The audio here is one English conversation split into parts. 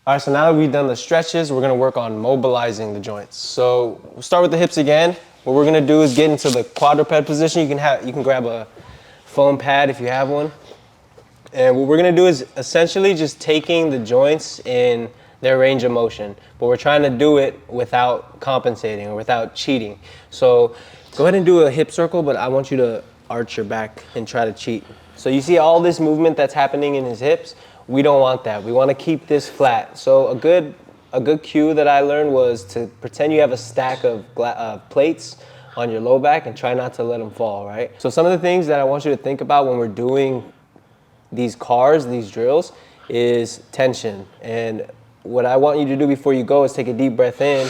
All right, so now that we've done the stretches, we're gonna work on mobilizing the joints. So we'll start with the hips again. What we're gonna do is get into the quadruped position. You can grab a foam pad if you have one. And what we're gonna do is essentially just taking the joints in their range of motion, but we're trying to do it without compensating or without cheating. So go ahead and do a hip circle, but I want you to arch your back and try to cheat. So you see all this movement that's happening in his hips? We don't want that. We want to keep this flat. So a good cue that I learned was to pretend you have a stack of plates on your low back and try not to let them fall, right? So some of the things that I want you to think about when we're doing these C.A.R.S, these drills, is tension. And what I want you to do before you go is take a deep breath in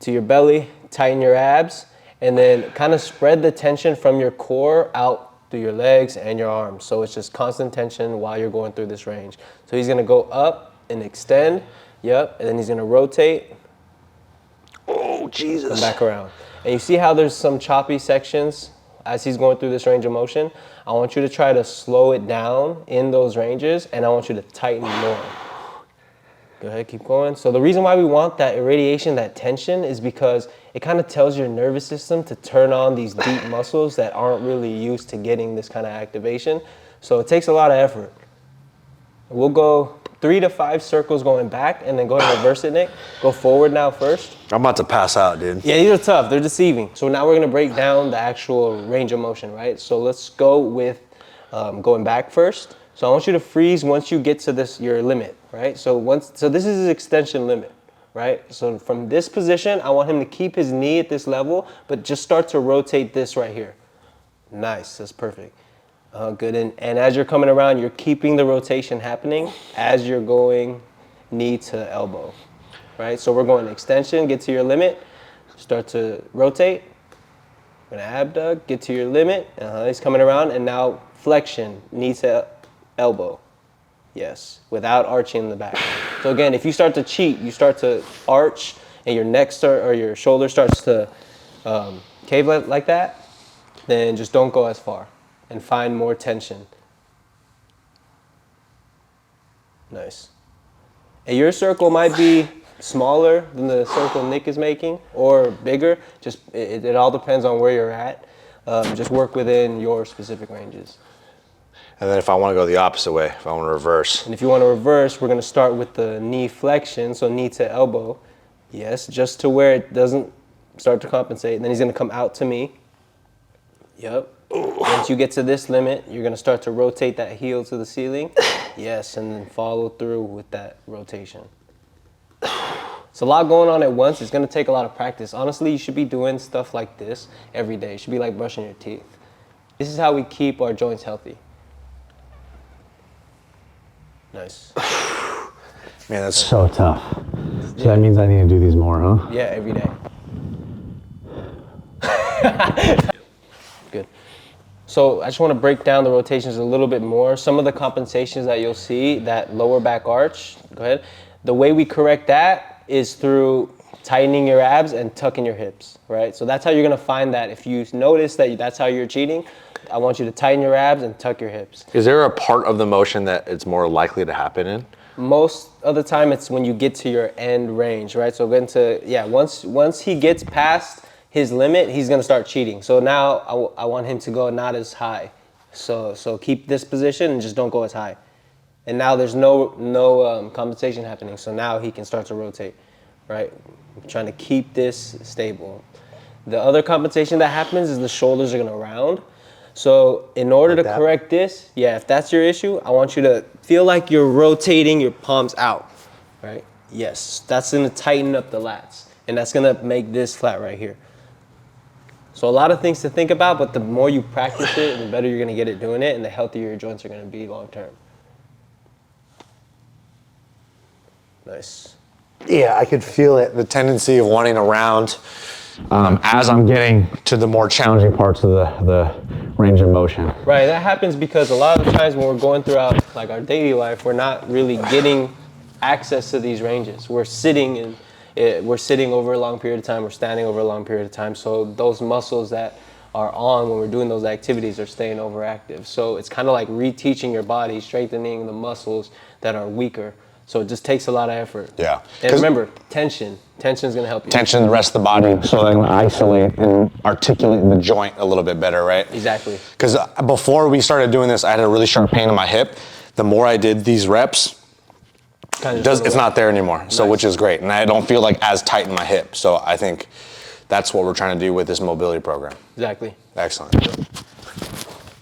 to your belly, tighten your abs, and then kind of spread the tension from your core out through your legs and your arms. So it's just constant tension while you're going through this range. So he's gonna go up and extend, yep, and then he's gonna rotate. Oh, Jesus. Come back around. And you see how there's some choppy sections as he's going through this range of motion? I want you to try to slow it down in those ranges, and I want you to tighten more. Go ahead, keep going. So the reason why we want that irradiation, that tension, is because it kind of tells your nervous system to turn on these deep muscles that aren't really used to getting this kind of activation. So it takes a lot of effort. We'll go 3 to 5 circles going back, and then go ahead and reverse it, Nick. Go forward now first. I'm about to pass out, dude. Yeah, these are tough. They're deceiving. So now we're going to break down the actual range of motion, right? So let's go with going back first. So I want you to freeze once you get to this, your limit, right? So this is his extension limit, right? So from this position, I want him to keep his knee at this level, but just start to rotate this right here. Nice, that's perfect. Good, and as you're coming around, you're keeping the rotation happening as you're going knee to elbow, right? So we're going extension, get to your limit, start to rotate. We're gonna abduct, get to your limit. He's coming around, and now flexion, knee to elbow. Yes, without arching the back. So again, if you start to cheat, you start to arch, and your neck or your shoulder starts to cave like that, then just don't go as far and find more tension. Nice. And your circle might be smaller than the circle Nick is making, or bigger. Just it all depends on where you're at. Just work within your specific ranges. And then if I want to go the opposite way, if I want to reverse. And if you want to reverse, we're going to start with the knee flexion, so knee to elbow. Yes, just to where it doesn't start to compensate. And then he's going to come out to me. Yep. Once you get to this limit, you're going to start to rotate that heel to the ceiling. Yes, and then follow through with that rotation. It's a lot going on at once. It's going to take a lot of practice. Honestly, you should be doing stuff like this every day. It should be like brushing your teeth. This is how we keep our joints healthy. Nice. Man, that's so tough. So Yeah. that means I need to do these more, huh? Yeah, every day. Good. So I just want to break down the rotations a little bit more. Some of the compensations that you'll see, that lower back arch, go ahead. The way we correct that is through tightening your abs and tucking your hips, right? So that's how you're going to find that. If you notice that that's how you're cheating, I want you to tighten your abs and tuck your hips. Is there a part of the motion that it's more likely to happen in? Most of the time it's when you get to your end range, right? So get into, yeah, once he gets past his limit, he's gonna start cheating. So now I want him to go not as high. So keep this position and just don't go as high. And now there's no compensation happening. So now he can start to rotate, right? I'm trying to keep this stable. The other compensation that happens is the shoulders are gonna round. So in order to correct this, yeah, if that's your issue, I want you to feel like you're rotating your palms out, right? Yes, that's gonna tighten up the lats, and that's gonna make this flat right here. So a lot of things to think about, but the more you practice it, the better you're gonna get at doing it, and the healthier your joints are gonna be long term. Nice. Yeah, I could feel it, the tendency of wanting to round as I'm getting to the more challenging parts of the range of motion. Right, that happens because a lot of the times when we're going throughout like our daily life, we're not really getting access to these ranges. We're sitting over a long period of time, we're standing over a long period of time, so those muscles that are on when we're doing those activities are staying overactive. So it's kind of like reteaching your body, strengthening the muscles that are weaker So it just takes a lot of effort. Yeah. And remember, tension is gonna help you. Tension the rest of the body, so I can isolate and articulate the joint a little bit better, right? Exactly. Because before we started doing this, I had a really sharp pain in my hip. The more I did these reps, it's not there anymore. So which is great, and I don't feel like as tight in my hip. So I think that's what we're trying to do with this mobility program. Exactly. Excellent.